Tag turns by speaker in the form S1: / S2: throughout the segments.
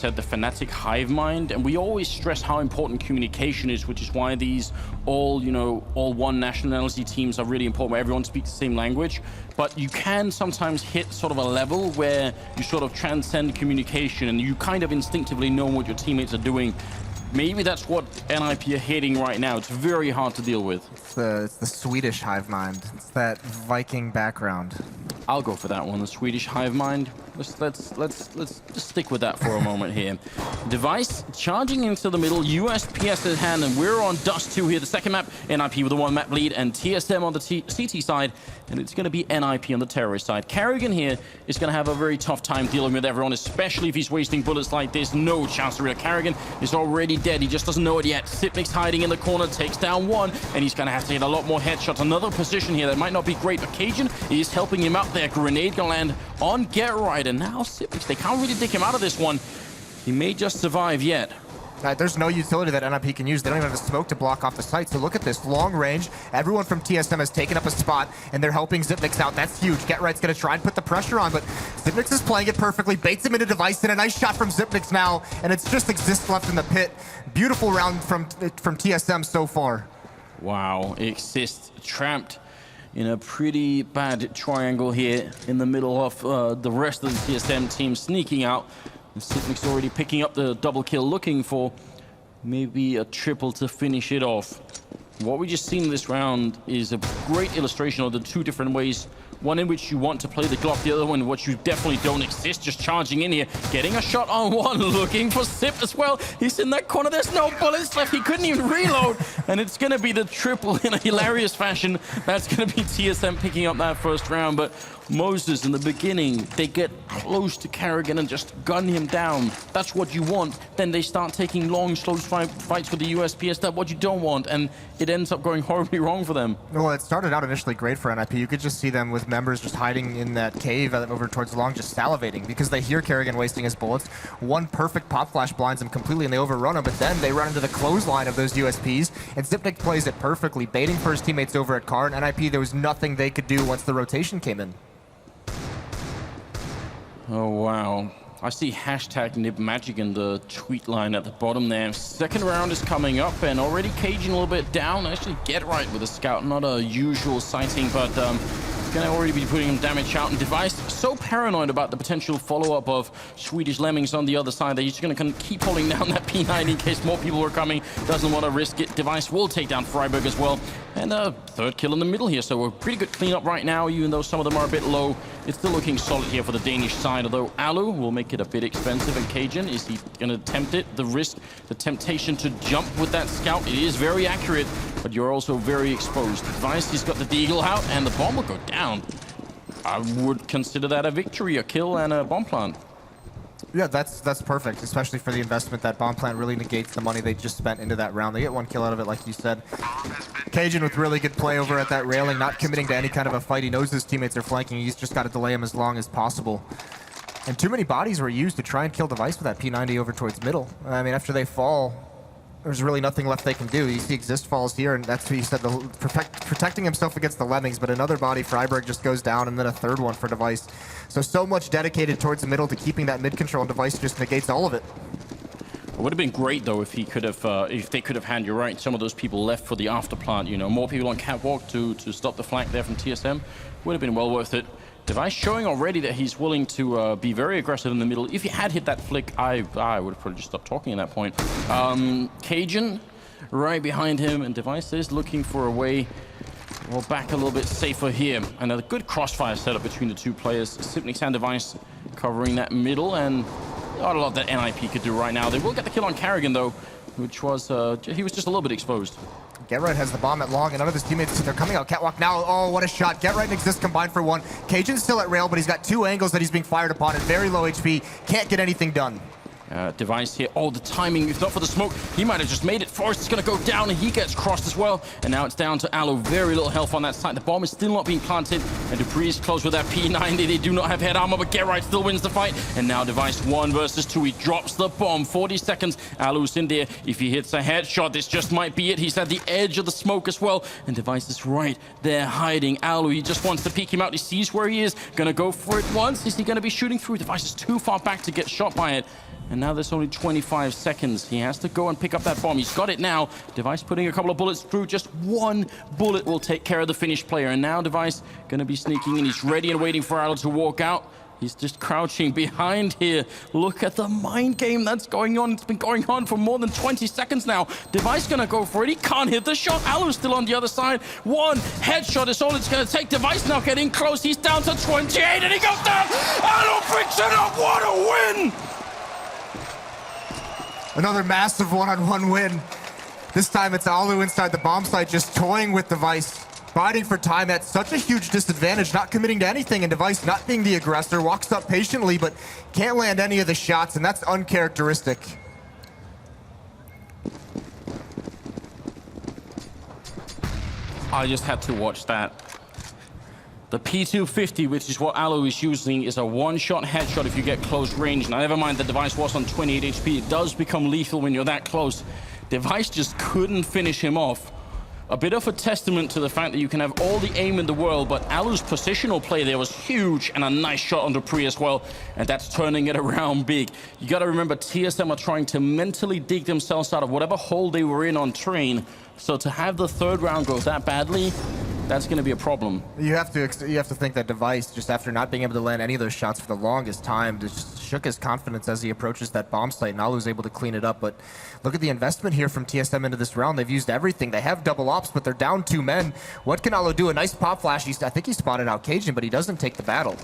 S1: said, the fanatic hive mind, and we always stress how important communication is, which is why these all one nationality teams are really important, where everyone speaks the same language. But you can sometimes hit sort of a level where you sort of transcend communication and you kind of instinctively know what your teammates are doing. Maybe that's what NiP are hitting right now. It's very hard to deal with.
S2: It's the Swedish hive mind. It's that Viking background.
S1: I'll go for that one, the Swedish hive mind. Let's just stick with that for a moment here. Device charging into the middle, USPS at hand, and we're on dust2 here. The second map, NiP with a 1-map lead, and TSM on the CT side, and it's going to be NiP on the terrorist side. Karrigan here is going to have a very tough time dealing with everyone, especially if he's wasting bullets like this. No chance to real. Karrigan is already dead. He just doesn't know it yet. Sipnik's hiding in the corner, takes down one, and he's going to have to hit a lot more headshots. Another position here that might not be great, but Cajun is helping him out there. Grenade going to land on Get Right, and now Sipnik, they can't really dig him out of this one. He may just survive yet.
S2: There's no utility that NiP can use. They don't even have a smoke to block off the site. So look at this, long range. Everyone from TSM has taken up a spot, and they're helping Zipnix out. That's huge. Get Right's going to try and put the pressure on, but Zipnix is playing it perfectly, baits him into Device, and a nice shot from Zipnix now, and it's just Exist left in the pit. Beautiful round from TSM so far.
S1: Wow, Exist trapped in a pretty bad triangle here in the middle of the rest of the TSM team sneaking out. And Sipnik's already picking up the double kill, looking for maybe a triple to finish it off. What we just seen this round is a great illustration of the two different ways. One in which you want to play the Glock, the other one in which you definitely don't. Exist just charging in here, getting a shot on one, looking for Sip as well. He's in that corner, there's no bullets left, he couldn't even reload. And it's gonna be the triple in a hilarious fashion. That's gonna be TSM picking up that first round, but Moses in the beginning, they get close to Karrigan and just gun him down. That's what you want. Then they start taking long, slow fights with the USPS. That's what you don't want, and it ends up going horribly wrong for them.
S2: Well, it started out initially great for NiP. You could just see them with members just hiding in that cave over towards long, just salivating because they hear Karrigan wasting his bullets. One perfect pop flash blinds them completely and they overrun him, but then they run into the clothesline of those USPs, and Zipnik plays it perfectly, baiting for his teammates over at Car, and NiP, there was nothing they could do once the rotation came in.
S1: Oh, wow. I see hashtag NiP Magic in the tweet line at the bottom there. Second round is coming up, and already Cajun a little bit down. Actually, Get Right with a scout. Not a usual sighting, but gonna already be putting him damage out. And Device so paranoid about the potential follow-up of Swedish Lemmings on the other side that he's just gonna keep holding down that P90 in case more people are coming. Doesn't want to risk it. Device will take down Freiburg as well. And a third kill in the middle here, so a pretty good cleanup right now, even though some of them are a bit low. It's still looking solid here for the Danish side, although Alu will make it a bit expensive. And Cajun, is he gonna tempt it? The risk, the temptation to jump with that scout, it is very accurate, but you're also very exposed. Device, he's got the Deagle out, and the bomb will go down. I would consider that a victory, a kill and a bomb plant.
S2: Yeah, that's perfect, especially for the investment. That bomb plant really negates the money they just spent into that round. They get one kill out of it, like you said. Cajun with really good play over at that railing, not committing to any kind of a fight. He knows his teammates are flanking. He's just got to delay him as long as possible. And too many bodies were used to try and kill Device with that P90 over towards middle. I mean, after they fall, there's really nothing left they can do. You see Exist falls here, and that's what he said, protecting himself against the Lemmings, but another body, Freiburg, just goes down, and then a third one for Device. So much dedicated towards the middle to keeping that mid-control, and Device just negates all of it.
S1: It would have been great, though, if he could have, if they could have had, you're right, some of those people left for the after plant, you know, more people on catwalk to stop the flank there from TSM. Would have been well worth it. Device showing already that he's willing to be very aggressive in the middle. If he had hit that flick, I would have probably just stopped talking at that point. Cajun right behind him, and Device is looking for a way, well, back a little bit safer here. And a good crossfire setup between the two players. Sipnik and Device covering that middle, and not a lot that NiP could do right now. They will get the kill on Karrigan, though, which was, he was just a little bit exposed.
S2: Get Right has the bomb at long, and none of his teammates, they're coming out catwalk now. Oh, what a shot. Get Right and Exist combined for one. Cajun's still at rail, but he's got two angles that he's being fired upon at very low HP. Can't get anything done.
S1: Device here. Oh, the timing, if not for the smoke, he might have just made it. Forrest is going to go down, and he gets crossed as well. And now it's down to Alu. Very little health on that side. The bomb is still not being planted, and Dupree is close with that P90. They do not have head armor, but Get Right still wins the fight. And now Device 1 versus 2. He drops the bomb. 40 seconds. Alu's in there. If he hits a headshot, this just might be it. He's at the edge of the smoke as well. And Device is right there hiding. Alu, he just wants to peek him out. He sees where he is. Going to go for it once. Is he going to be shooting through? Device is too far back to get shot by it. And now there's only 25 seconds. He has to go and pick up that bomb. He's got it now. Device putting a couple of bullets through. Just one bullet will take care of the Finnish player. And now Device going to be sneaking in. He's ready and waiting for Allo to walk out. He's just crouching behind here. Look at the mind game that's going on. It's been going on for more than 20 seconds now. Device gonna go for it. He can't hit the shot. Allo's still on the other side. One headshot is all it's gonna take. Device now getting close. He's down to 28 and he goes down. Allo picks it up. What a win!
S2: Another massive one-on-one win. This time it's Allo inside the bomb site, just toying with Device. Fighting for time at such a huge disadvantage, not committing to anything, and Device not being the aggressor, walks up patiently, but can't land any of the shots, and that's uncharacteristic.
S1: I just had to watch that. The P250, which is what Allo is using, is a one-shot headshot if you get close range. Now, never mind the Device was on 28 HP. It does become lethal when you're that close. Device just couldn't finish him off. A bit of a testament to the fact that you can have all the aim in the world, but Allo's positional play there was huge, and a nice shot on Dupree as well, and that's turning it around big. You got to remember, TSM are trying to mentally dig themselves out of whatever hole they were in on train, so to have the third round go that badly, that's going to be a problem.
S2: You have to think that Device, just after not being able to land any of those shots for the longest time, just shook his confidence as he approaches that bomb site, and Allo's able to clean it up. But look at the investment here from TSM into this round. They've used everything. They have double ops, but they're down 2 men. What can Allo do? A nice pop flash. I think he spotted out Cajun, but he doesn't take the battle.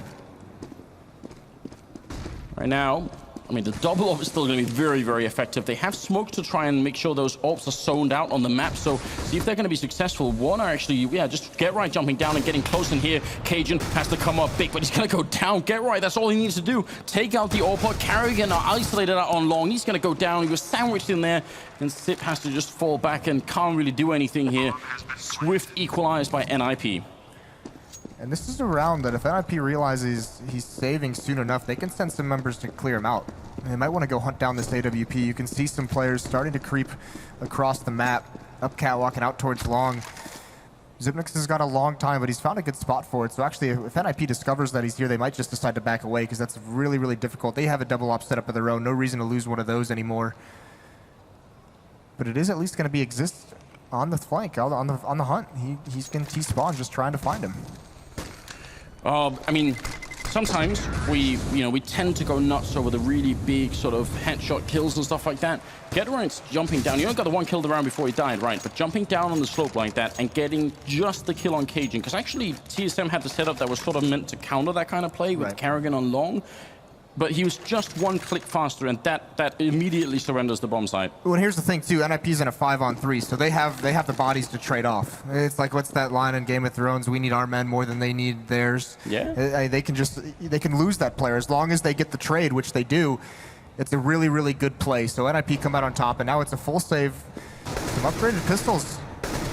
S1: Right now, I mean, the double op is still going to be very, very effective. They have smoke to try and make sure those ops are zoned out on the map, so see if they're going to be successful. One are actually, yeah, just Get Right jumping down and getting close in here. Cajun has to come up big, but he's going to go down. Get Right, that's all he needs to do. Take out the AWP. Carrigan are isolated out on long. He's going to go down. He was sandwiched in there, and Sip has to just fall back and can't really do anything here. Swift equalized by NiP.
S2: And this is a round that if NiP realizes he's saving soon enough, they can send some members to clear him out. They might want to go hunt down this AWP. You can see some players starting to creep across the map, up catwalk and out towards long. Zipnix has got a long time, but he's found a good spot for it. So actually, if NiP discovers that he's here, they might just decide to back away, because that's really, really difficult. They have a double op set up of their own. No reason to lose one of those anymore. But it is at least going to be exist on the flank, on the hunt. He's going to T-spawn, just trying to find him.
S1: I mean, sometimes we tend to go nuts over the really big sort of headshot kills and stuff like that. Get Right's jumping down. You only got the one kill around before he died, right? But jumping down on the slope like that and getting just the kill on Cajun, because actually TSM had the setup that was sort of meant to counter that kind of play with Carrigan on long. But he was just one click faster, and that immediately surrenders the bomb site.
S2: Well, and here's the thing too: NiP's in a 5-on-3, so they have the bodies to trade off. It's like, what's that line in Game of Thrones? We need our men more than they need theirs.
S1: Yeah.
S2: They can lose that player as long as they get the trade, which they do. It's a really, really good play. So NiP come out on top, and now it's a full save. Some upgraded pistols.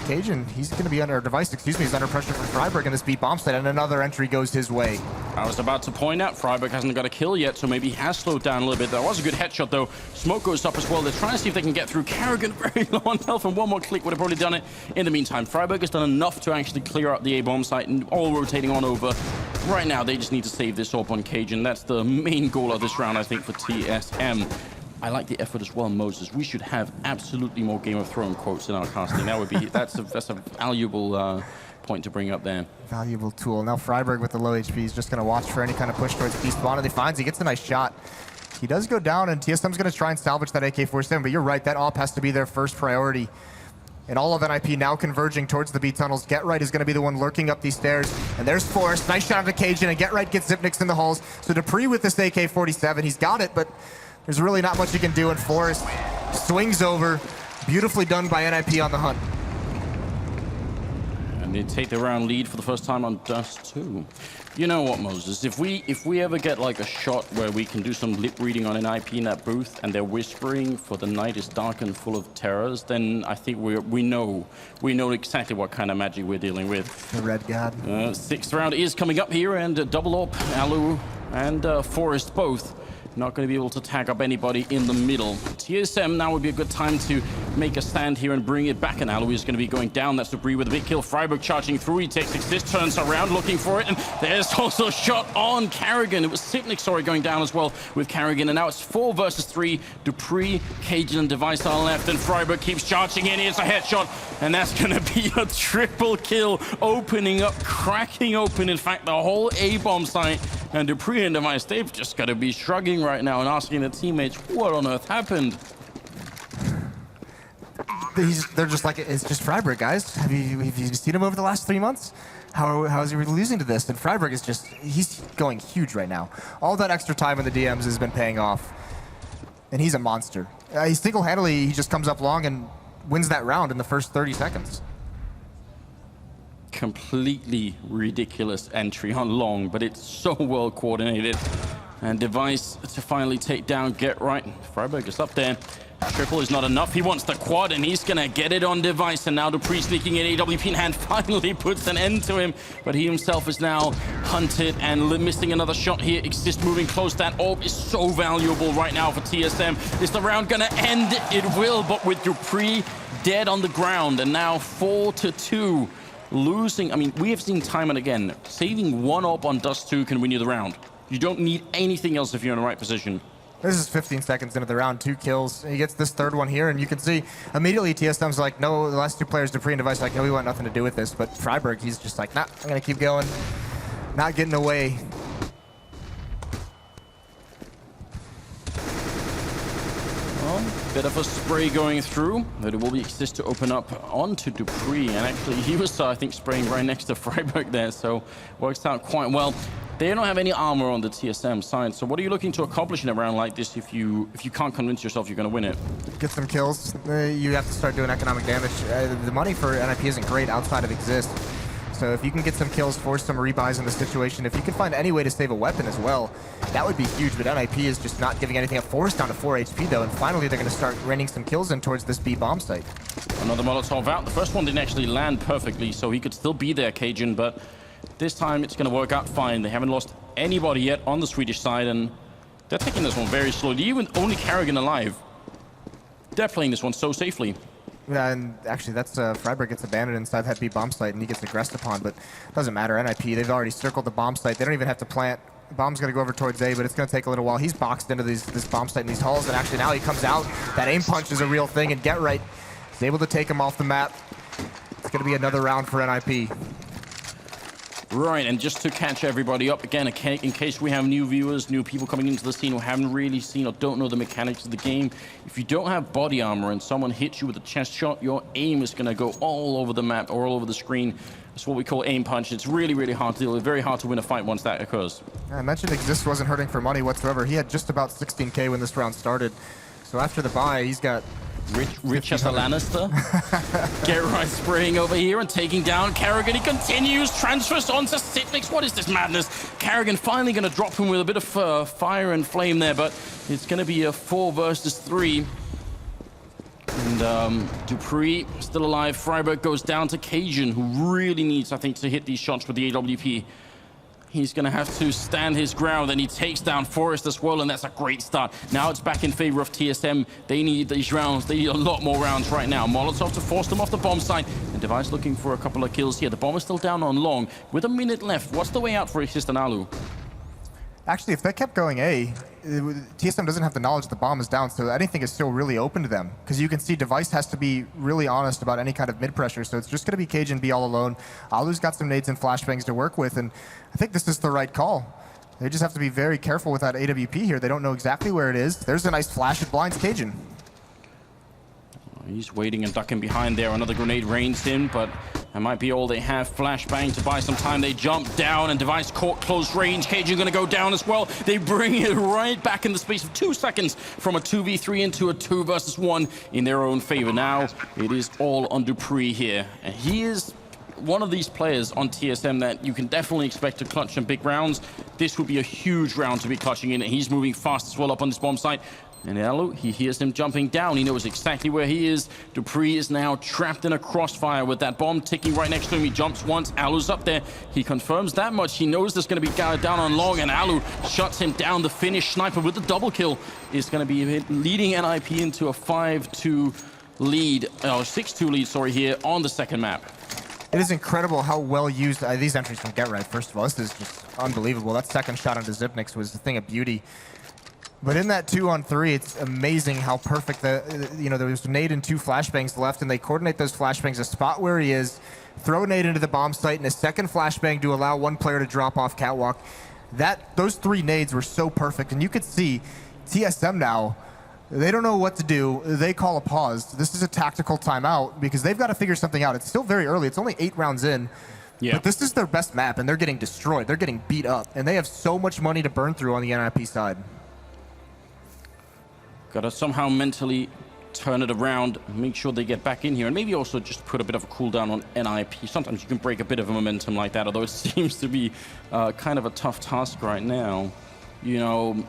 S2: Cajun, he's going to be under Device, he's under pressure from Freiburg in this beat bomb site, and another entry goes his way.
S1: I was about to point out, Freiburg hasn't got a kill yet, so maybe he has slowed down a little bit. That was a good headshot, though. Smoke goes up as well. They're trying to see if they can get through. Carrigan very low on health, and one more click would have probably done it. In the meantime, Freiburg has done enough to actually clear out the A-bomb site, and all rotating on over. Right now, they just need to save this AWP on Cajun. That's the main goal of this round, I think, for TSM. I like the effort as well, Moses. We should have absolutely more Game of Thrones quotes in our casting. That would be that's a valuable point to bring up there.
S2: Valuable tool. Now Freiburg with the low HP is just going to watch for any kind of push towards P-spawn, and he gets a nice shot. He does go down, and TSM's going to try and salvage that AK-47, but you're right, that AWP has to be their first priority. And all of NiP now converging towards the B tunnels. Get Right is going to be the one lurking up these stairs. And there's Forrest. Nice shot of Cajun, and Get Right gets Zipnix in the halls. So Dupree with this AK-47, he's got it, but there's really not much you can do, and Forrest swings over. Beautifully done by NiP on the hunt.
S1: And they take the round lead for the first time on dust2. You know what, Moses? If we ever get like a shot where we can do some lip reading on NiP in that booth, and they're whispering "For the night is dark and full of terrors," then I think we know exactly what kind of magic we're dealing with.
S2: The Red God.
S1: Sixth round is coming up here, and double AWP, Allo and Forrest both Not going to be able to tag up anybody in the middle. TSM now would be a good time to make a stand here and bring it back. And Alu is going to be going down. That's debris with a big kill. Freiburg charging through. He takes Exist, turns around looking for it. And there's also a shot on Carrigan. It was Sipnik, sorry, going down as well with Carrigan. And now it's 4 versus 3. Dupree, Cajun, and Device are left. And Freiburg keeps charging in. Here's a headshot. And that's going to be a triple kill. Opening up, cracking open, in fact, the whole A-bomb site. And Dupree and Device, they've just got to be shrugging right now and asking their teammates, what on earth happened?
S2: They're just like, it's just Freiburg, guys. Have you seen him over the last 3 months? How is he losing to this? And Freiburg is just, he's going huge right now. All that extra time in the DMs has been paying off. And he's a monster. He single-handedly, he just comes up long and wins that round in the first 30 seconds.
S1: Completely ridiculous entry on long, but it's so well coordinated. And Device to finally take down Get Right. Freiburg is up there. Triple is not enough. He wants the quad, and he's going to get it on Device. And now Dupree sneaking in. AWP in hand finally puts an end to him. But he himself is now hunted and missing another shot here. Exist moving close. That orb is so valuable right now for TSM. Is the round going to end? It will, but with Dupree dead on the ground. And now 4-2. Losing, I mean, we have seen time and again, saving one orb on dust2 can win you the round. You don't need anything else if you're in the right position.
S2: This is 15 seconds into the round, 2 kills. He gets this third one here, and you can see immediately TSM's like, no, the last 2 players, Dupree and Device, like, no, we want nothing to do with this. But Freiburg, he's just like, nah, I'm going to keep going. Not getting away.
S1: Bit of a spray going through, but it will be Exist to open up onto Dupree. And actually, he was, I think, spraying right next to Freiburg there, so works out quite well. They don't have any armor on the TSM side, so what are you looking to accomplish in a round like this if you can't convince yourself you're going to win it?
S2: Get some kills. You have to start doing economic damage. The money for NiP isn't great outside of Exist. So if you can get some kills, force some rebuys in the situation, if you can find any way to save a weapon as well, that would be huge. But NiP is just not giving anything up. Force down to 4 HP though, and finally they're going to start raining some kills in towards this B bomb site.
S1: Another Molotov out. The first one didn't actually land perfectly, so he could still be there, Cajun, but this time it's going to work out fine. They haven't lost anybody yet on the Swedish side, and they're taking this one very slowly. Even only Carrigan alive. They're playing this one so safely.
S2: Yeah, and actually that's Freiburg gets abandoned inside that B bomb site and he gets aggressed upon, but it doesn't matter. NiP, they've already circled the bomb site. They don't even have to plant. Bomb's going to go over towards A, but it's going to take a little while. He's boxed into this bomb site in these halls, and actually now he comes out. That aim punch is a real thing, and Get Right is able to take him off the map. It's going to be another round for NiP.
S1: Right, and just to catch everybody up again, in case we have new viewers, new people coming into the scene who haven't really seen or don't know the mechanics of the game, if you don't have body armor and someone hits you with a chest shot, your aim is going to go all over the map or all over the screen. It's what we call aim punch. It's really, really hard to deal with. Very hard to win a fight once that occurs.
S2: I mentioned Exist wasn't hurting for money whatsoever. He had just about 16K when this round started. So after the buy, he's got
S1: Rich as a Lannister. Get Right spraying over here and taking down Carrigan. He continues, transfers onto Sipnik. What is this madness? Carrigan finally going to drop him with a bit of fire and flame there, but it's going to be a 4 versus 3. And Dupree still alive. Freiburg goes down to Cajun, who really needs, I think, to hit these shots with the AWP. He's going to have to stand his ground, and he takes down Forrest as well, and that's a great start. Now it's back in favor of TSM. They need these rounds. They need a lot more rounds right now. Molotov to force them off the bomb site, and Device looking for a couple of kills here. The bomb is still down on long. With a minute left, what's the way out for Exist and Alu?
S2: Actually, if they kept going A, TSM doesn't have the knowledge the bomb is down, so anything is still really open to them. Because you can see Device has to be really honest about any kind of mid-pressure, so it's just going to be Cajun B all alone. Alu's got some nades and flashbangs to work with, and I think this is the right call. They just have to be very careful with that AWP here. They don't know exactly where it is. There's a nice flash. It blinds Cajun.
S1: He's waiting and ducking behind there. Another grenade rains in, but that might be all they have. Flashbang to buy some time. They jump down, and Device caught close range. Cajun going to go down as well. They bring it right back in the space of 2 seconds from a 2v3 into a 2 versus 1 in their own favor. Now it is all on Dupree here, and he is one of these players on TSM that you can definitely expect to clutch some big rounds. This would be a huge round to be clutching in, and he's moving fast as well up on this bomb site. And Alu, he hears him jumping down. He knows exactly where he is. Dupree is now trapped in a crossfire with that bomb ticking right next to him. He jumps once. Alu's up there. He confirms that much. He knows there's going to be guy down on long, and Alu shuts him down. The Finnish sniper with the double kill is going to be leading NiP into a 5-2 lead, or 6-2 lead, sorry, here on the second map.
S2: It is incredible how well used these entries from Get Right. First of all, this is just unbelievable. That second shot onto Zipnix was a thing of beauty. But in that 2-on-3, it's amazing how perfect there was nade and 2 flashbangs left, and they coordinate those flashbangs, a spot where he is, throw a nade into the bomb site, and a second flashbang to allow one player to drop off catwalk. Those 3 nades were so perfect, and you could see TSM now, they don't know what to do. They call a pause. This is a tactical timeout because they've got to figure something out. It's still very early. It's only 8 rounds in. Yeah. But this is their best map, and they're getting destroyed. They're getting beat up, and they have so much money to burn through on the NiP side.
S1: Gotta somehow mentally turn it around, make sure they get back in here, and maybe also just put a bit of a cooldown on NiP. Sometimes you can break a bit of a momentum like that, although it seems to be kind of a tough task right now. You know,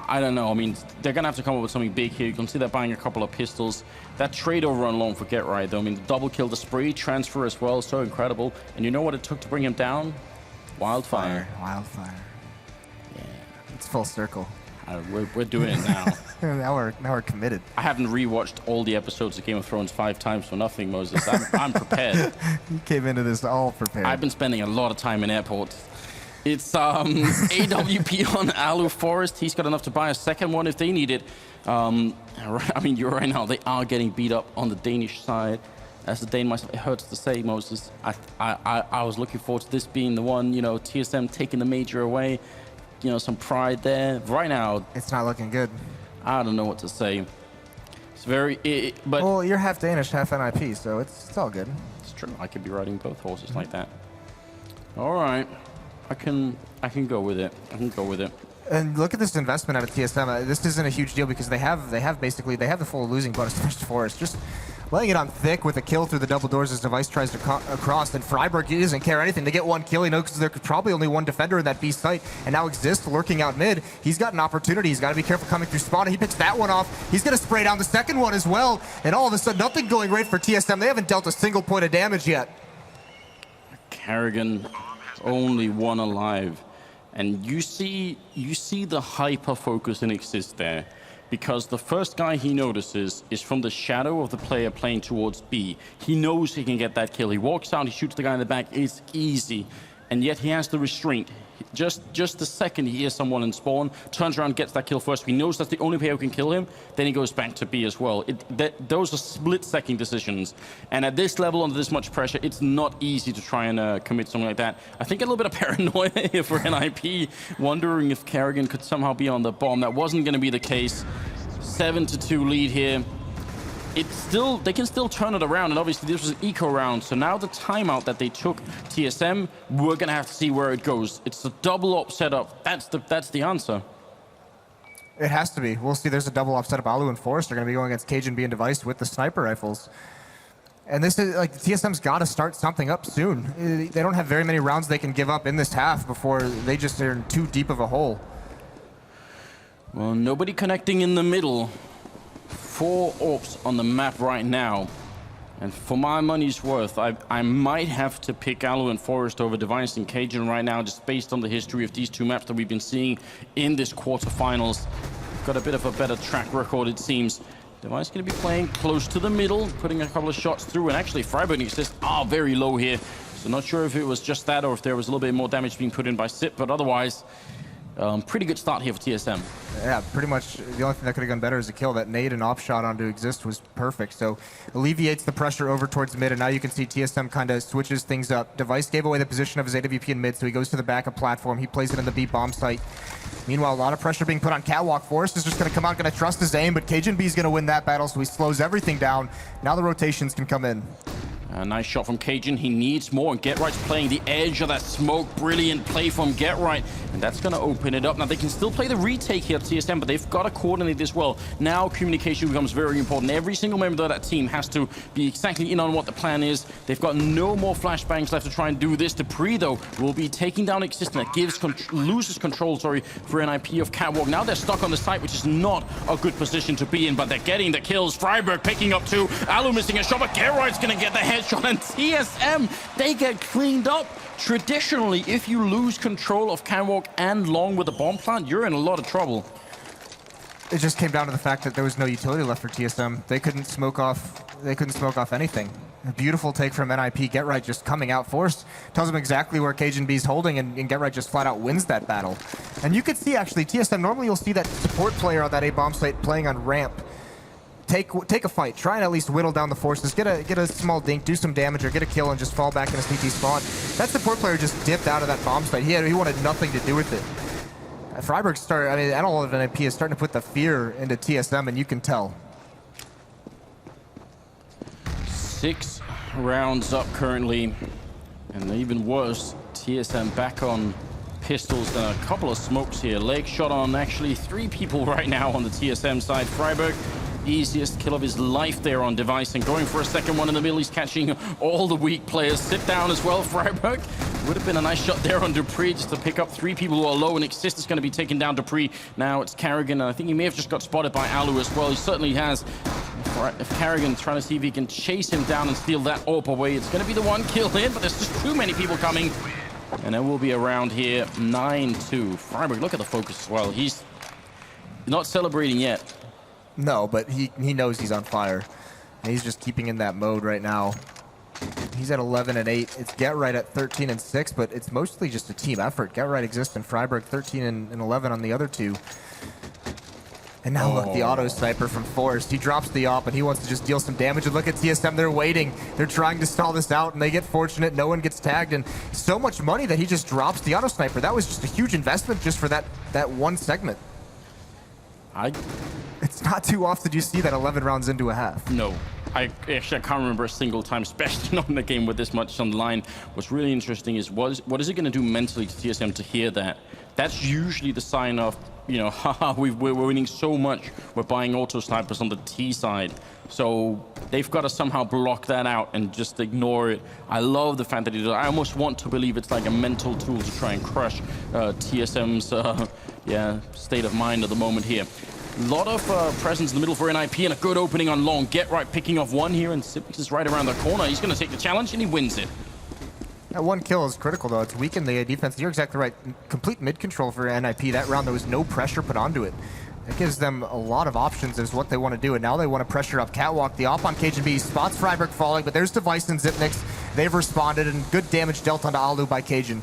S1: I don't know. I mean, they're gonna have to come up with something big here. You can see they're buying a couple of pistols. That trade over on long for Get Right, though. I mean, the double kill, the spree transfer as well, so incredible. And you know what it took to bring him down? Wildfire.
S2: Wildfire.
S1: Yeah.
S2: It's full circle.
S1: We're doing it now.
S2: now we're committed.
S1: I haven't rewatched all the episodes of Game of Thrones 5 times for nothing, Moses. I'm prepared.
S2: You came into this all prepared.
S1: I've been spending a lot of time in airports. It's AWP on Alu Forest. He's got enough to buy a second one if they need it. I mean, you're right now. They are getting beat up on the Danish side. As a Dane myself, it hurts to say, Moses. I was looking forward to this being the one, TSM taking the major away. Some pride there. Right now,
S2: it's not looking good.
S1: I don't know what to say. It's very, but
S2: well, you're half Danish, half NiP, so it's all good.
S1: It's true. I could be riding both horses like that. All right, I can go with it. I can go with it.
S2: And look at this investment out of TSM. This isn't a huge deal because they have the full losing bonus versus Forest. Just laying it on thick with a kill through the double doors as Device tries to cross. And Freiburg, he doesn't care anything. They get one kill. He knows because there's probably only one defender in that B site. And now Exist lurking out mid. He's got an opportunity. He's got to be careful coming through spawn. He picks that one off. He's going to spray down the second one as well. And all of a sudden, nothing going right for TSM. They haven't dealt a single point of damage yet.
S1: Karrigan, only one alive. And you see the hyper focus in Exist there. Because the first guy he notices is from the shadow of the player playing towards B. He knows he can get that kill. He walks out, he shoots the guy in the back. It's easy. And yet he has the restraint. Just the second he hears someone in spawn, turns around, gets that kill first. He knows that's the only player who can kill him. Then he goes back to B as well. Those are split-second decisions. And at this level, under this much pressure, it's not easy to try and commit something like that. I think a little bit of paranoia here for NiP, wondering if Karrigan could somehow be on the bomb. That wasn't going to be the case. 7-2 lead here. They can still turn it around, and obviously this was an eco round, so now the timeout that they took, TSM, we're gonna have to see where it goes. It's a double op setup. That's the answer.
S2: It has to be. We'll see. There's a double op setup. Alu and Forrest are gonna be going against Cajun being Device with the sniper rifles. And this is like TSM's got to start something up soon. They don't have very many rounds they can give up in this half before they just are in too deep of a hole.
S1: Well, nobody connecting in the middle. 4 ops on the map right now. And for my money's worth, I might have to pick Alu and Forest over Device and Cajun right now, just based on the history of these two maps that we've been seeing in this quarterfinals. Got a bit of a better track record, it seems. Device going to be playing close to the middle, putting a couple of shots through, and actually Freiburg and Exist are very low here. So not sure if it was just that or if there was a little bit more damage being put in by Sip, but otherwise, pretty good start here for TSM.
S2: Yeah, pretty much the only thing that could have gone better is a kill. That nade and op shot onto Exist was perfect. So alleviates the pressure over towards mid, and now you can see TSM kind of switches things up. Device gave away the position of his AWP in mid, so he goes to the backup platform. He plays it in the B bomb site. Meanwhile, a lot of pressure being put on Catwalk. Forrest is just going to come out, going to trust his aim, but Cajun B is going to win that battle, so he slows everything down. Now the rotations can come in.
S1: A nice shot from Cajun. He needs more, and GetRight's playing the edge of that smoke. Brilliant play from GetRight, and that's going to open it up. Now, they can still play the retake here at TSM, but they've got to coordinate this well. Now, communication becomes very important. Every single member of that team has to be exactly in on what the plan is. They've got no more flashbangs left to try and do this. Dupree, though, will be taking down Existent. That loses control, for NiP of Catwalk. Now they're stuck on the site, which is not a good position to be in, but they're getting the kills. Freiburg picking up 2. Alu missing a shot, but GetRight's going to get the headshot, and TSM, they get cleaned up. Traditionally, if you lose control of Catwalk and Long with the bomb plant, you're in a lot of trouble.
S2: It just came down to the fact that there was no utility left for TSM. They couldn't smoke off anything. A beautiful take from NiP. GetRight just coming out forced. Tells him exactly where Cajun B's holding, and GetRight just flat out wins that battle. And you could see, actually, TSM, normally you'll see that support player on that A-bomb site playing on ramp. Take a fight. Try and at least whittle down the forces. Get a small dink, do some damage, or get a kill and just fall back in a sneaky spawn. That support player just dipped out of that bomb site. He wanted nothing to do with it. Freiburg started, I mean, all of NiP is starting to put the fear into TSM, and you can tell.
S1: 6 rounds up currently, and even worse, TSM back on pistols and a couple of smokes here. Leg shot on actually 3 people right now on the TSM side. Freiburg, easiest kill of his life there on Device, and going for a second one in the middle. He's catching all the weak players. Sit down as well, Freiburg. Would have been a nice shot there on Dupree just to pick up 3 people who are low, and Exist is going to be taking down Dupree. Now it's Carrigan, and I think he may have just got spotted by Alu as well. He certainly has. If Carrigan trying to see if he can chase him down and steal that AWP away, it's going to be the 1 kill in, but there's just too many people coming. And there will be a round here, 9-2. Freiburg, look at the focus as well. He's not celebrating yet.
S2: No, but he knows he's on fire. And he's just keeping in that mode right now. He's at 11 and 8. It's GetRight at 13 and 6, but it's mostly just a team effort. GetRight exists and Freiburg 13 and 11 on the other 2. And now look, the auto sniper from Forrest. He drops the op and he wants to just deal some damage. And look at TSM, they're waiting. They're trying to stall this out, and they get fortunate. No one gets tagged, and so much money that he just drops the auto sniper. That was just a huge investment just for that one segment. It's not too often you see that 11 rounds into a half.
S1: No. I can't remember a single time, especially not in a game with this much on the line. What's really interesting is what is it going to do mentally to TSM to hear that? That's usually the sign of, you know, haha, we're winning so much, we're buying auto snipers on the T side. So they've got to somehow block that out and just ignore it. I love the fact that he does. I almost want to believe it's like a mental tool to try and crush TSM's state of mind at the moment here. A lot of presence in the middle for NiP, and a good opening on Long. GetRight picking off 1 here, and Sipix is right around the corner. He's going to take the challenge, and he wins it.
S2: That 1 kill is critical, though. It's weakened the defense. You're exactly right. Complete mid-control for NiP. That round, there was no pressure put onto it. It gives them a lot of options as what they want to do, and now they want to pressure up Catwalk. The op on Cajun B spots Freiburg falling, but there's Device and Zipnix. They've responded, and good damage dealt onto Alu by Cajun.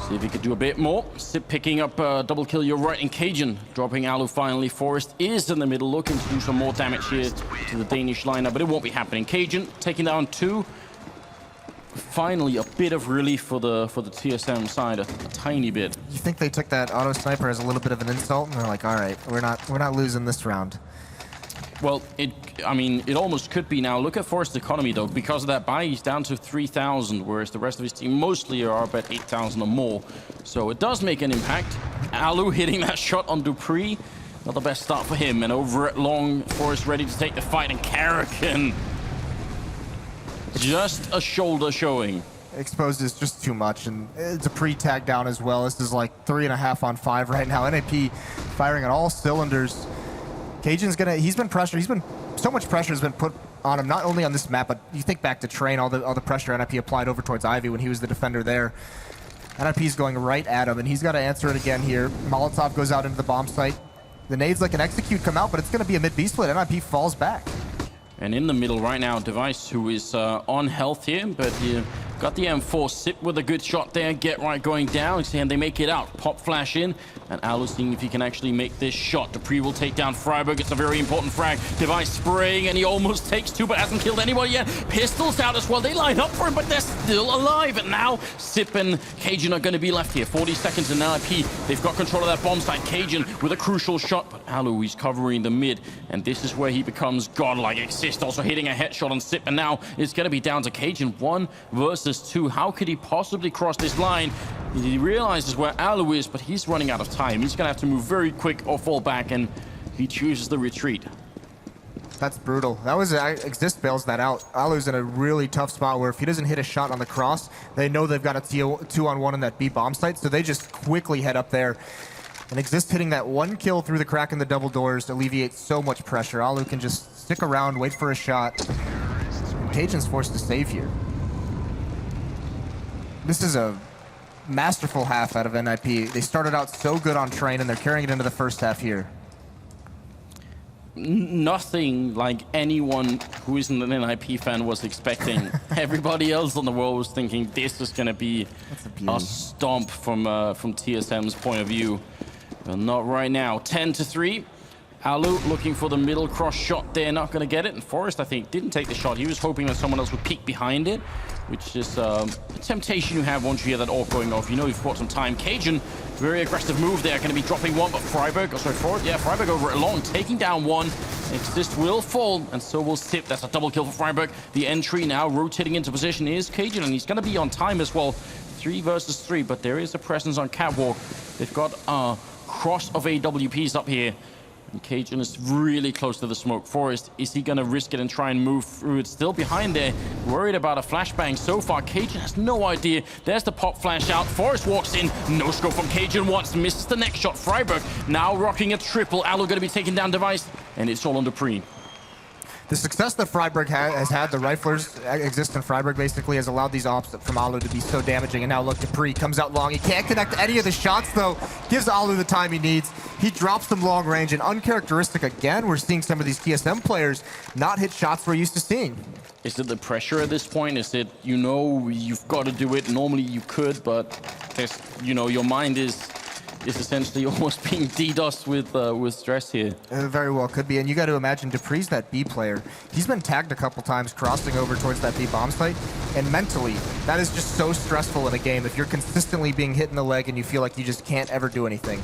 S1: See if he could do a bit more. Sip picking up double kill, you're right, in Cajun. Dropping Alu finally. Forrest is in the middle, looking to do some more damage here to the Danish lineup, but it won't be happening. Cajun taking down 2. Finally, a bit of relief for the TSM side, a tiny bit.
S2: You think they took that auto sniper as a little bit of an insult, and they're like, all right, we're not losing this round.
S1: Well, I mean, it almost could be now. Look at Forrest's economy, though. Because of that buy, he's down to 3,000, whereas the rest of his team mostly are up at 8,000 or more. So it does make an impact. Alu hitting that shot on Dupree. Not the best start for him. And over at Long, Forrest ready to take the fight, and Carrigan. Just a shoulder showing.
S2: Exposed is just too much, and it's a pre-tag down as well. This is like 3.5 on 5 right now. NiP firing on all cylinders. Cajun's he's been pressured. So much pressure has been put on him, not only on this map, but you think back to Train, all the pressure NiP applied over towards Ivy when he was the defender there. NiP's going right at him, and he's got to answer it again here. Molotov goes out into the bomb site. The nades like an execute come out, but it's going to be a mid-B split. NiP falls back. And
S1: in the middle right now, Device, who is on health here, but got the M4. Sip with a good shot there. GetRight going down, and they make it out. Pop flash in. And Alu seeing if he can actually make this shot. Dupree will take down Freiburg. It's a very important frag. Device spraying, and he almost takes two, but hasn't killed anybody yet. Pistols out as well. They line up for him, but they're still alive. And now Sip and Cajun are going to be left here. 40 seconds in NiP. They've got control of that bomb site. Cajun with a crucial shot, but Alu, he's covering the mid. And this is where he becomes godlike. Exist also hitting a headshot on Sip, and now it's going to be down to Cajun. 1 versus 2. How could he possibly cross this line? He realizes where Alu is, but he's running out of time. He's going to have to move very quick or fall back, and he chooses the retreat.
S2: That's brutal. That was Exist bails that out. Alu's in a really tough spot where if he doesn't hit a shot on the cross, they know they've got a 2-on-1 in that B bomb site, so they just quickly head up there. And Exist hitting that 1 kill through the crack in the double doors alleviates so much pressure. Alu can just stick around, wait for a shot. And Cajun's forced to save here. This is a masterful half out of NiP. They started out so good on train, and they're carrying it into the first half here.
S1: Nothing like anyone who isn't an NiP fan was expecting. Everybody else in the world was thinking this is going to be a stomp from TSM's point of view. But not right now. 10-3. Alu looking for the middle cross shot there, not going to get it. And Forrest, I think, didn't take the shot. He was hoping that someone else would peek behind it, which is a temptation you have once you hear that AWP going off. You know you've got some time. Cajun, very aggressive move there, going to be dropping one, but Freiburg, Forrest, yeah, Freiburg over it alone, taking down one. Exist will fall, and so will Sip. That's a double kill for Freiburg. The entry now rotating into position is Cajun, and he's going to be on time as well. 3 versus 3, but there is a presence on Catwalk. They've got a cross of AWPs up here. And Cajun is really close to the smoke. Forrest, is he going to risk it and try and move through it? Still behind there, worried about a flashbang so far. Cajun has no idea. There's the pop flash out. Forrest walks in. No scope from Cajun once. Misses the next shot. Freiburg now rocking a triple. Alu going to be taking down Device, and it's all on Dupree.
S2: The success that Freiburg has had, the riflers Exist in Freiburg basically, has allowed these ops from Alu to be so damaging. And now look, Dupree comes out long. He can't connect any of the shots, though. Gives Alu the time he needs. He drops them long range, and uncharacteristic again, we're seeing some of these TSM players not hit shots we're used to seeing.
S1: Is it the pressure at this point? Is it, you know, you've got to do it? Normally you could, but there's, you know, your mind is essentially almost being DDoSed with stress here.
S2: Very well could be, and you got to imagine Dupree's that B player. He's been tagged a couple times crossing over towards that B bomb site, and mentally, that is just so stressful in a game if you're consistently being hit in the leg and you feel like you just can't ever do anything.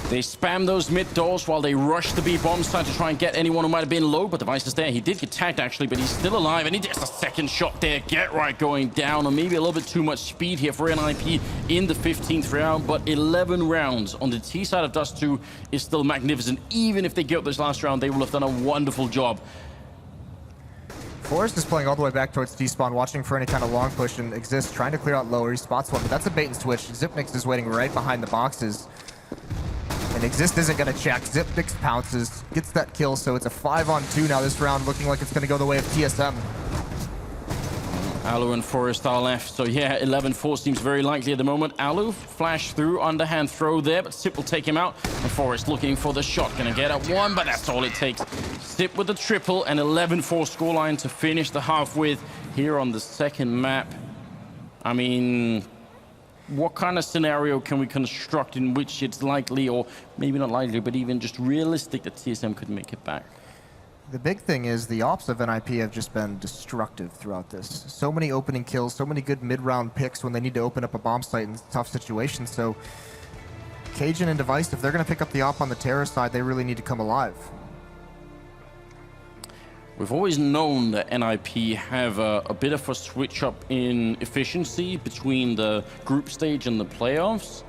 S1: They spam those mid doors while they rush the B bomb site to try and get anyone who might have been low, but Device is there. He did get tagged actually, but he's still alive, and he gets a second shot there. Get right going down, or maybe a little bit too much speed here for NiP in the 15th round, but 11 rounds on the T side of dust2 is still magnificent. Even if they get this last round, they will have done a wonderful job.
S2: Forrest is playing all the way back towards T-spawn, watching for any kind of long push, and Exist trying to clear out lower. He spots one, but that's a bait and switch. Zipnix is waiting right behind the boxes. And Exist isn't going to check. Zipnix pounces, gets that kill, so it's a 5-on-2 now this round, looking like it's going to go the way of TSM.
S1: Alu and Forrest are left, so yeah, 11-4 seems very likely at the moment. Alu flash through, underhand throw there, but Sip will take him out. And Forrest looking for the shot, gonna get at one, but that's all it takes. Sip with the triple, and 11-4 scoreline to finish the half with here on the second map. I mean, what kind of scenario can we construct in which it's likely, or maybe not likely, but even just realistic that TSM could make it back?
S2: The big thing is the ops of NiP have just been destructive throughout this. So many opening kills, so many good mid-round picks when they need to open up a bomb site in tough situations. So Cajun and Device, if they're going to pick up the op on the terror side, they really need to come alive.
S1: We've always known that NiP have a bit of a switch up in efficiency between the group stage and the playoffs,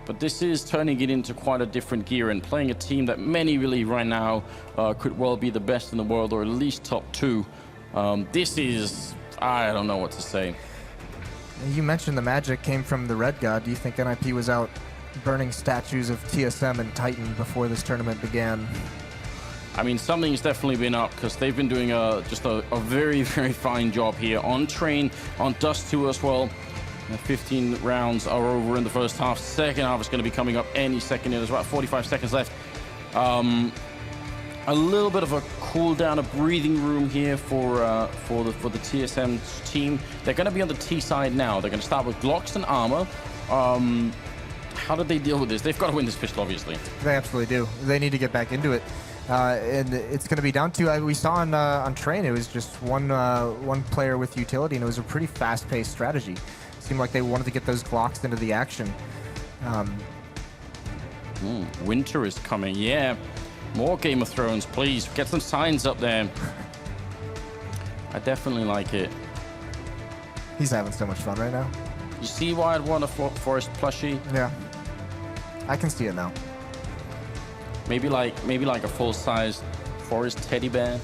S1: but this is turning it into quite a different gear and playing a team that many believe right now could well be the best in the world, or at least top 2. This is, I don't know what to say.
S2: You mentioned the magic came from the Red God. Do you think NiP was out burning statues of TSM and Titan before this tournament began?
S1: I mean, something's definitely been up, because they've been doing just a very, very fine job here on train, on dust2 as well. 15 rounds are over in the first half. Second half is going to be coming up any second. There's about 45 seconds left. A little bit of a cool down, a breathing room here for the TSM team. They're going to be on the T side now. They're going to start with Glocks and armor. How did they deal with this? They've got to win this pistol, obviously.
S2: They absolutely do. They need to get back into it. And it's going to be down to, we saw on Train, it was just one player with utility, and it was a pretty fast-paced strategy. It seemed like they wanted to get those Glocks into the action.
S1: Winter is coming, yeah. More Game of Thrones, please. Get some signs up there. I definitely like it.
S2: He's having so much fun right now.
S1: You see why I'd want a Forest plushie?
S2: Yeah. I can see it now.
S1: Maybe like a full-size Forest teddy bear.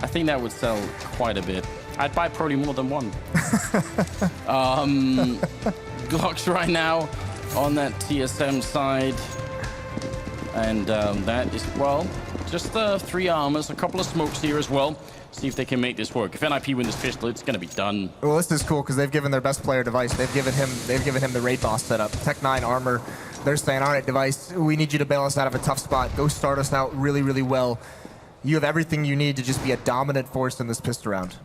S1: I think that would sell quite a bit. I'd buy probably more than one. Glocks right now on that TSM side. And that is, well, just 3 armors, a couple of smokes here as well. See if they can make this work. If NiP win this pistol, it's going to be done.
S2: Well, this is cool because they've given their best player Device. They've given him the raid boss setup. Tech 9 armor. They're saying, all right, Device, we need you to bail us out of a tough spot. Go start us out really, really well. You have everything you need to just be a dominant force in this pistol round.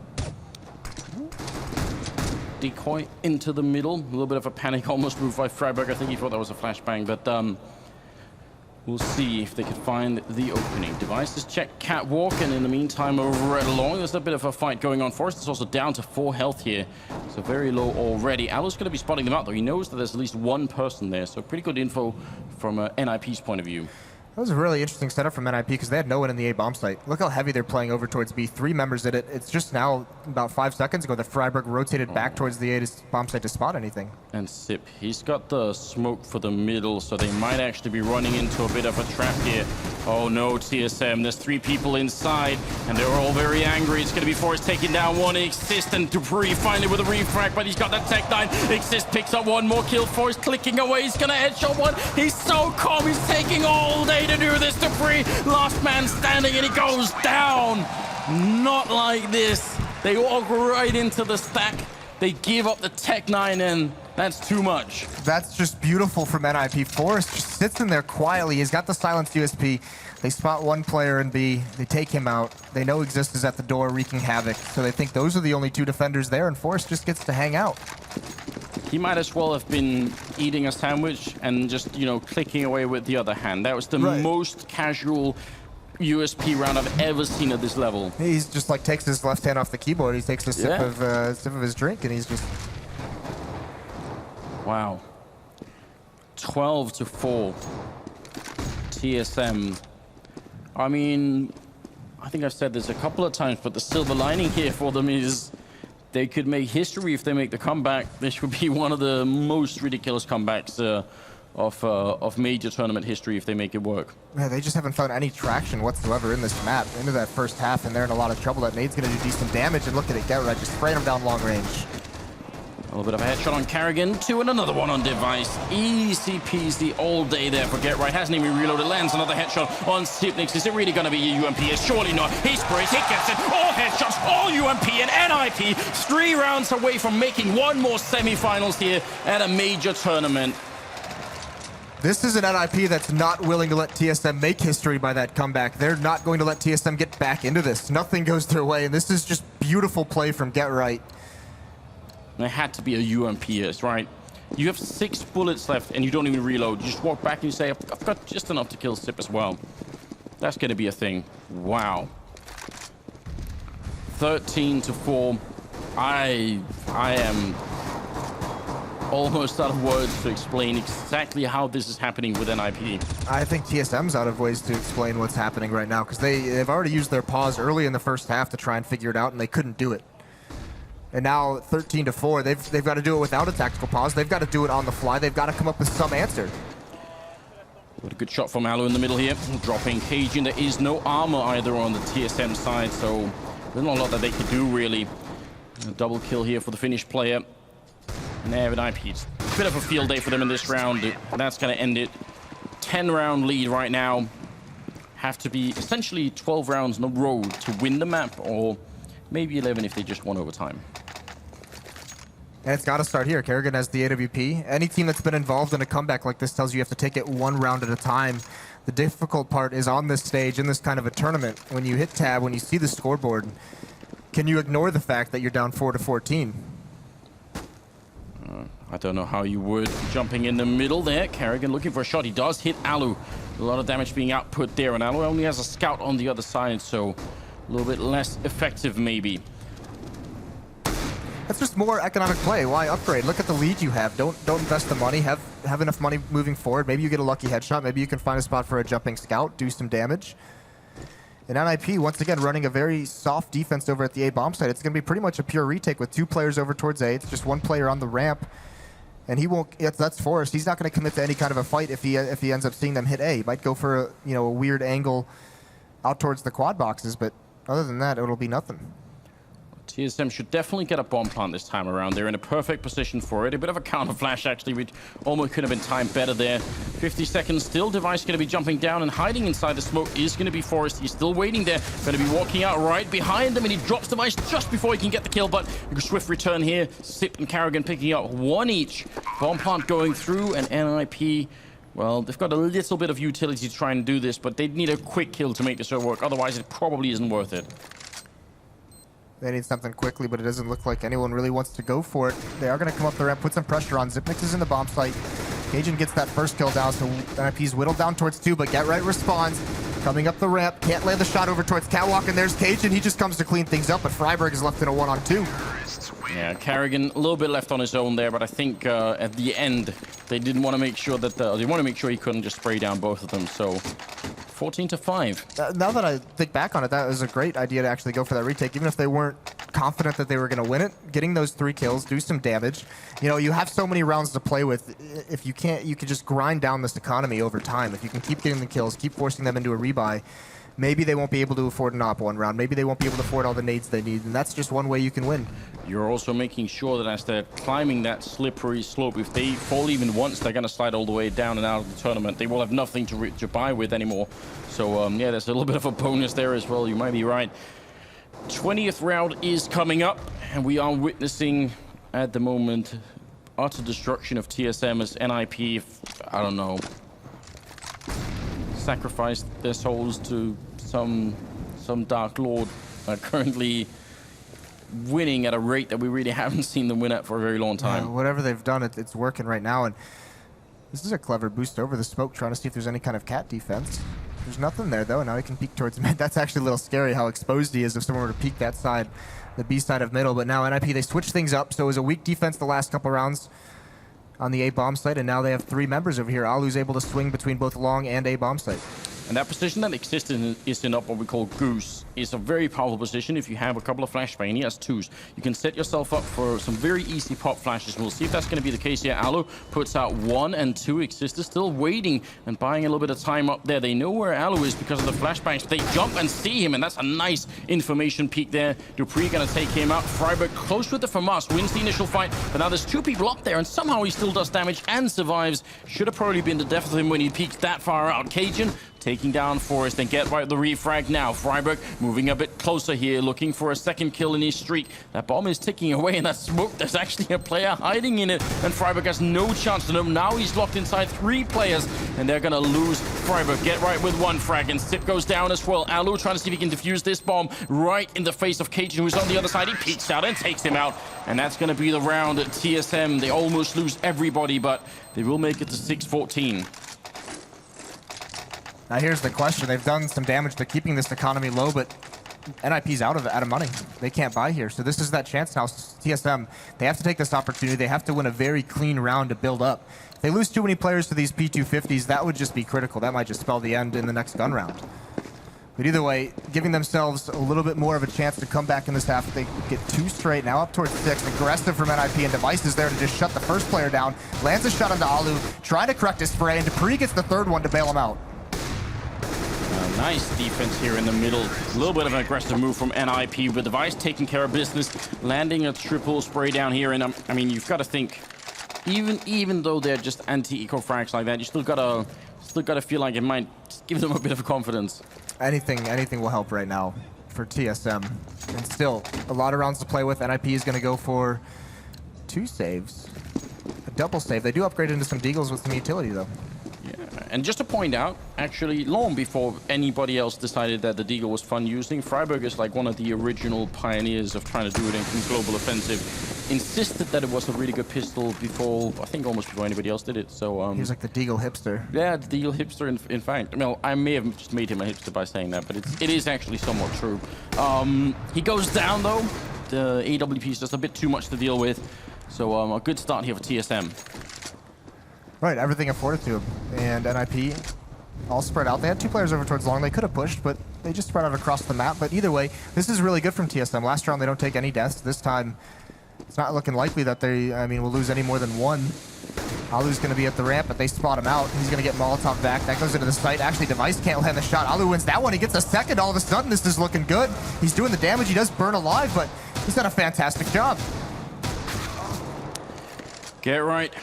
S1: Decoy into the middle. A little bit of a panic almost move by Freiburg. I think he thought that was a flashbang, but we'll see if they can find the opening. Devices check Catwalk, and in the meantime, over right along, there's a bit of a fight going on. Forrest is also down to 4 health here, so very low already. Alo's going to be spotting them out, though. He knows that there's at least one person there, so pretty good info from NiP's point of view.
S2: That was a really interesting setup from NiP because they had no one in the A bomb site. Look how heavy they're playing over towards B. 3 members in it. It's just now, about 5 seconds ago, that Freiburg rotated back towards the A bomb site to spot anything.
S1: And Sip, he's got the smoke for the middle, so they might actually be running into a bit of a trap here. Oh no, TSM, there's 3 people inside, and they're all very angry. It's going to be Forrest taking down one. Exist and Dupree finally with a refract, but he's got that Tech 9. Exist picks up one more kill. Forrest clicking away. He's going to headshot one. He's so calm. He's taking all day to do this. Dupree, last man standing, and he goes down. Not like this. They walk right into the stack. They give up the Tech 9, and that's too much.
S2: That's just beautiful from NiP. Forrest just sits in there quietly. He's got the silenced USP. They spot one player in B. They take him out. They know Exist is at the door wreaking havoc, so they think those are the only 2 defenders there, and Forrest just gets to hang out.
S1: He might as well have been eating a sandwich and just, you know, clicking away with the other hand. That was the most casual USP round I've ever seen at this level.
S2: He's just like takes his left hand off the keyboard. He takes a sip of his drink, and he's just...
S1: Wow. 12-4. TSM. I mean, I think I've said this a couple of times, but the silver lining here for them is they could make history if they make the comeback. This would be one of the most ridiculous comebacks of major tournament history if they make it work.
S2: Yeah, they just haven't found any traction whatsoever in this map. Into that first half, and they're in a lot of trouble. That nade's going to do decent damage, and look at it, Gerrit just spraying them down long range.
S1: A little bit of a headshot on Carrigan, 2 and another one on Device. Easy peasy all day there for Get Right. Hasn't even reloaded. Lands another headshot on Sipnix. Is it really going to be a UMP? It's surely not. He sprays, he gets it. All headshots, all UMP, and NiP 3 rounds away from making one more semifinals here at a major tournament.
S2: This is an NiP that's not willing to let TSM make history by that comeback. They're not going to let TSM get back into this. Nothing goes their way, and this is just beautiful play from Get Right.
S1: There had to be a UMP here, right? You have 6 bullets left, and you don't even reload. You just walk back and you say, I've got just enough to kill Sip as well. That's going to be a thing. Wow. 13-4. I am almost out of words to explain exactly how this is happening with NiP.
S2: I think TSM's out of ways to explain what's happening right now, because they've already used their pause early in the first half to try and figure it out, and they couldn't do it. And now 13-4, they've got to do it without a tactical pause. They've got to do it on the fly. They've got to come up with some answer.
S1: What a good shot from Alo in the middle here. Dropping Cajun. There is no armor either on the TSM side, so there's not a lot that they could do, really. A double kill here for the Finnish player. And they have an IP. It's a bit of a field day for them in this round. That's going to end it. 10-round lead right now. Have to be essentially 12 rounds in a row to win the map, or maybe 11 if they just won overtime.
S2: And it's got to start here. Kerrigan has the AWP. Any team that's been involved in a comeback like this tells you have to take it 1 round at a time. The difficult part is on this stage, in this kind of a tournament, when you hit tab, when you see the scoreboard, can you ignore the fact that you're down 4-14?
S1: I don't know how you would. Jumping in the middle there. Karrigan looking for a shot. He does hit Alu. A lot of damage being output there. And Alu only has a scout on the other side, so a little bit less effective maybe.
S2: That's just more economic play. Why upgrade? Look at the lead you have. Don't invest the money. Have enough money moving forward. Maybe you get a lucky headshot. Maybe you can find a spot for a jumping scout, do some damage. And NiP, once again, running a very soft defense over at the A bomb site. It's going to be pretty much a pure retake with 2 players over towards A. It's just 1 player on the ramp. And he won't. That's Forrest. He's not going to commit to any kind of a fight if he ends up seeing them hit A. He might go for a weird angle out towards the quad boxes, but other than that, it'll be nothing.
S1: TSM should definitely get a bomb plant this time around. They're in a perfect position for it. A bit of a counter flash, actually, which almost could have been timed better there. 50 seconds still. Device going to be jumping down and hiding inside the smoke is going to be Forrest. He's still waiting there. Going to be walking out right behind him, and he drops Device just before he can get the kill. But a swift return here. Sip and Karrigan picking up 1 each. Bomb plant going through, and NiP, well, they've got a little bit of utility to try and do this, but they need a quick kill to make this all work. Otherwise, it probably isn't worth it.
S2: They need something quickly, but it doesn't look like anyone really wants to go for it. They are going to come up the ramp, put some pressure on. Xyp9x is in the bomb site. Cajun gets that first kill down, so NiP's whittled down towards 2, but Get Right responds. Coming up the ramp, can't land the shot over towards Catwalk, and there's Cajun. He just comes to clean things up, but Freiburg is left in a 1-on-2.
S1: Yeah, Karrigan a little bit left on his own there, but I think at the end they didn't want to make sure that they want to make sure he couldn't just spray down both of them. So 14-5.
S2: Now that I think back on it, that was a great idea to actually go for that retake, even if they weren't confident that they were going to win it. Getting those 3 kills, do some damage. You have so many rounds to play with. If you can't, you can just grind down this economy over time. If you can keep getting the kills, keep forcing them into a rebuy, maybe they won't be able to afford an op 1 round. Maybe they won't be able to afford all the nades they need, and that's just one way you can win.
S1: You're also making sure that as they're climbing that slippery slope, if they fall even once, they're going to slide all the way down and out of the tournament. They will have nothing to buy with anymore. So, yeah, there's a little bit of a bonus there as well. You might be right. 20th round is coming up, and we are witnessing, at the moment, utter destruction of TSM as NiP, I don't know, sacrificed their souls to some Dark Lord, currently winning at a rate that we really haven't seen them win at for a very long time.
S2: Yeah, whatever they've done, it's working right now, and this is a clever boost over the smoke, trying to see if there's any kind of cat defense. There's nothing there, though, and now he can peek towards mid. That's actually a little scary how exposed he is if someone were to peek that side, the B side of middle. But now NiP, they switch things up, so it was a weak defense the last couple rounds on the A bomb site, and now they have 3 members over here. Alu's able to swing between both long and A bomb site.
S1: And that position that exists is in up what we call Goose. It's a very powerful position if you have a couple of flashbang, and he has 2s. You can set yourself up for some very easy pop flashes. We'll see if that's going to be the case here. Alu puts out 1 and 2. Exist is still waiting and buying a little bit of time up there. They know where Alu is because of the flashbangs, but they jump and see him, and that's a nice information peek there. Dupree going to take him out. Freiburg close with the FAMAS, wins the initial fight, but now there's 2 people up there, and somehow he still does damage and survives. Should have probably been the death of him when he peeked that far out. Cajun taking down Forrest, and Get Right the refrag now. Freiburg moving a bit closer here, looking for a second kill in his streak. That bomb is ticking away, and that smoke, there's actually a player hiding in it, and Freiburg has no chance to know. Now he's locked inside 3 players, and they're gonna lose Freiburg. Get Right with 1 frag, and Sip goes down as well. Alu trying to see if he can defuse this bomb right in the face of Cajun, who's on the other side. He peeks out and takes him out, and that's gonna be the round at TSM. They almost lose everybody, but they will make it to 6-14.
S2: Now here's the question. They've done some damage to keeping this economy low, but NiP's out of money. They can't buy here. So this is that chance now. TSM, they have to take this opportunity. They have to win a very clean round to build up. If they lose too many players to these P250s, that would just be critical. That might just spell the end in the next gun round. But either way, giving themselves a little bit more of a chance to come back in this half. They get 2 straight, now up towards 6. Aggressive from NiP, and Device is there to just shut the first player down. Lands a shot onto Alu, trying to correct his spray, and Dupree gets the 3rd one to bail him out.
S1: Nice defense here in the middle. A little bit of an aggressive move from NiP, but Device taking care of business, landing a triple spray down here. And I mean, you've got to think, even though they're just anti-eco frags like that, you still gotta feel like it might give them a bit of confidence.
S2: Anything will help right now for TSM. And still, a lot of rounds to play with. NiP is going to go for 2 saves, a double save. They do upgrade into some deagles with some utility though.
S1: And just to point out, actually, long before anybody else decided that the Deagle was fun using, Freiburg is like one of the original pioneers of trying to do it in global offensive. Insisted that it was a really good pistol before, I think almost before anybody else did it. So
S2: He's like the Deagle hipster.
S1: yeah, the Deagle hipster. In fact, well, I may have just made him a hipster by saying that, but it is actually somewhat true. He goes down though. The AWP is just a bit too much to deal with. So a good start here for TSM.
S2: Right, everything afforded to him. And NiP all spread out. They had 2 players over towards long. They could have pushed, but they just spread out across the map. But either way, this is really good from TSM. Last round, they don't take any deaths. This time, it's not looking likely that they, will lose any more than 1. Alu's going to be at the ramp, but they spot him out. He's going to get Molotov back. That goes into the site. Actually, Device can't land the shot. Alu wins that one. He gets a second. All of a sudden, this is looking good. He's doing the damage. He does burn alive, but he's done a fantastic job.
S1: Get right.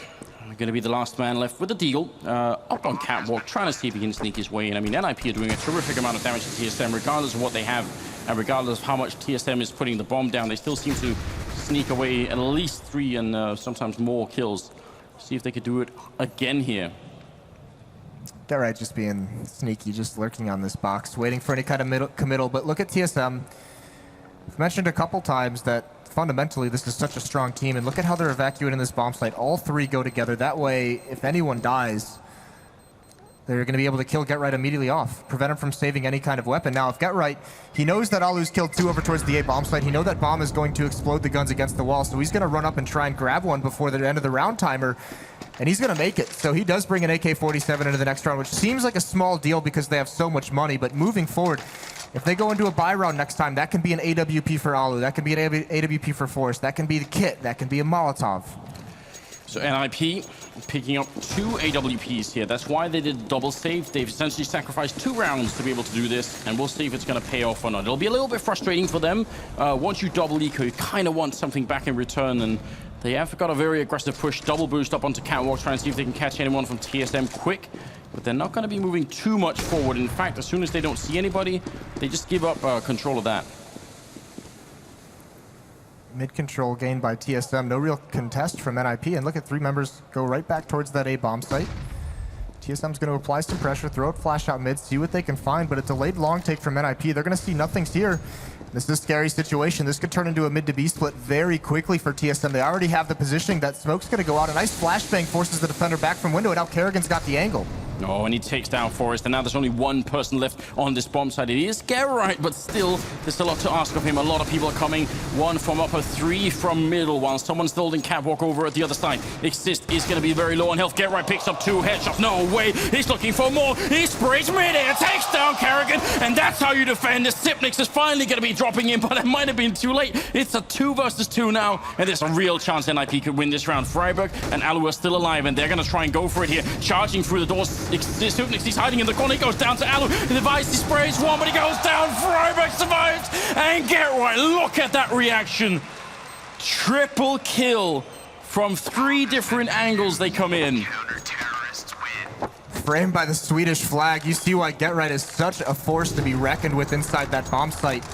S1: Going to be the last man left with the Deagle. Up on Catwalk, trying to see if he can sneak his way in. I mean, NiP are doing a terrific amount of damage to TSM, regardless of what they have, and regardless of how much TSM is putting the bomb down. They still seem to sneak away at least 3 and sometimes more kills. See if they could do it again here.
S2: Get right, just being sneaky, just lurking on this box, waiting for any kind of committal. But look at TSM. I've mentioned a couple times that fundamentally, this is such a strong team, and look at how they're evacuating this bomb site. All 3 go together. That way, if anyone dies, they're going to be able to kill Get Right immediately off, prevent him from saving any kind of weapon. Now, if Get Right, he knows that Alu's killed 2 over towards the A bomb site. He knows that bomb is going to explode the guns against the wall, so he's going to run up and try and grab one before the end of the round timer, and he's going to make it. So he does bring an AK-47 into the next round, which seems like a small deal because they have so much money, but moving forward, if they go into a buy round next time, that can be an AWP for Alu, that can be an AWP for Forrest, that can be the kit, that can be a Molotov.
S1: So NiP picking up 2 AWPs here. That's why they did double save. They've essentially sacrificed 2 rounds to be able to do this, and we'll see if it's going to pay off or not. It'll be a little bit frustrating for them. Once you double eco, you kind of want something back in return, and they have got a very aggressive push, double boost up onto Catwalk, trying to see if they can catch anyone from TSM quick. But they're not going to be moving too much forward. In fact, as soon as they don't see anybody, they just give up control of that.
S2: Mid-control gained by TSM. No real contest from NiP. And look at 3 members go right back towards that A bomb site. TSM's going to apply some pressure, throw it flash out mid, see what they can find. But a delayed long take from NiP. They're going to see nothing's here. This is a scary situation. This could turn into a mid to B split very quickly for TSM. They already have the positioning. That smoke's going to go out. A nice flashbang forces the defender back from window, and now Kerrigan's got the angle.
S1: Oh, and he takes down Forrest, and now there's only 1 person left on this bomb site. It is Geralt, but still, there's a lot to ask of him. A lot of people are coming. 1 from upper, 3 from middle, while someone's holding Catwalk over at the other side. Exist is going to be very low on health. Geralt picks up 2 headshots. No way. He's looking for more. He sprays mid-air, takes down Kerrigan, and that's how you defend. The Sipnix is finally going to be dropping in, but it might have been too late. It's a 2 versus 2 now, and there's a real chance NiP could win this round. Freiburg and Alu are still alive, and they're going to try and go for it here. Charging through the doors. Sipnix, he's hiding in the corner. He goes down to Alu. The Device, he sprays 1, but he goes down. Freiburg survives, and get right. Look at that reaction. Triple kill from 3 different angles they come in.
S2: Framed by the Swedish flag. You see why Get Right is such a force to be reckoned with inside that bomb site.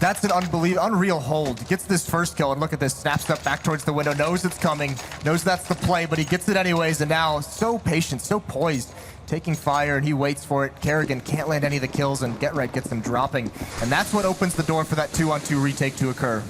S2: That's an unreal hold. Gets this first kill, and look at this. Snaps up back towards the window, knows it's coming, knows that's the play, but he gets it anyways, and now so patient, so poised, taking fire, and he waits for it. Kerrigan can't land any of the kills, and Get Right gets him dropping. And that's what opens the door for that 2-on-2 retake to occur.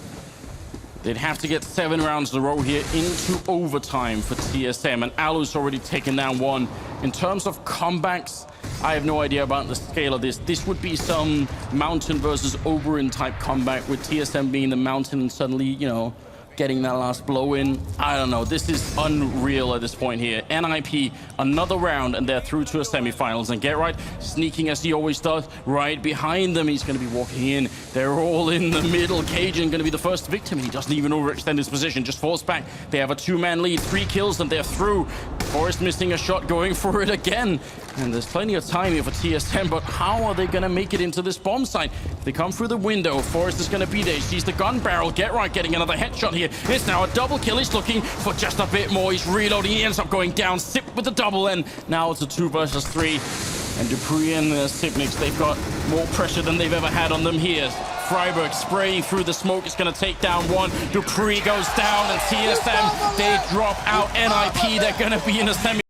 S1: They'd have to get 7 rounds in a row here into overtime for TSM, and Alu's already taken down 1. In terms of comebacks, I have no idea about the scale of this. This would be some Mountain versus Oberyn type comeback, with TSM being the Mountain and suddenly, you know, getting that last blow in. I don't know. This is unreal at this point here. NiP, another round, and they're through to a semifinals. And Get Right, sneaking as he always does, right behind them. He's going to be walking in. They're all in the middle. Cajun going to be the first victim. He doesn't even overextend his position, just falls back. They have a 2-man lead, 3 kills, and they're through. Forrest missing a shot, going for it again. And there's plenty of time here for TSM, but how are they going to make it into this bomb site? If they come through the window, Forrest is going to be there. He sees the gun barrel. Get Right getting another headshot here. It's now a double kill. He's looking for just a bit more. He's reloading. He ends up going down. Sip with the double, and now it's a 2 versus 3. And Dupree and Sipnix, they've got more pressure than they've ever had on them here. Freiburg spraying through the smoke is going to take down 1. Dupree goes down, and TSM, they drop out. NiP, they're going to be in a semi.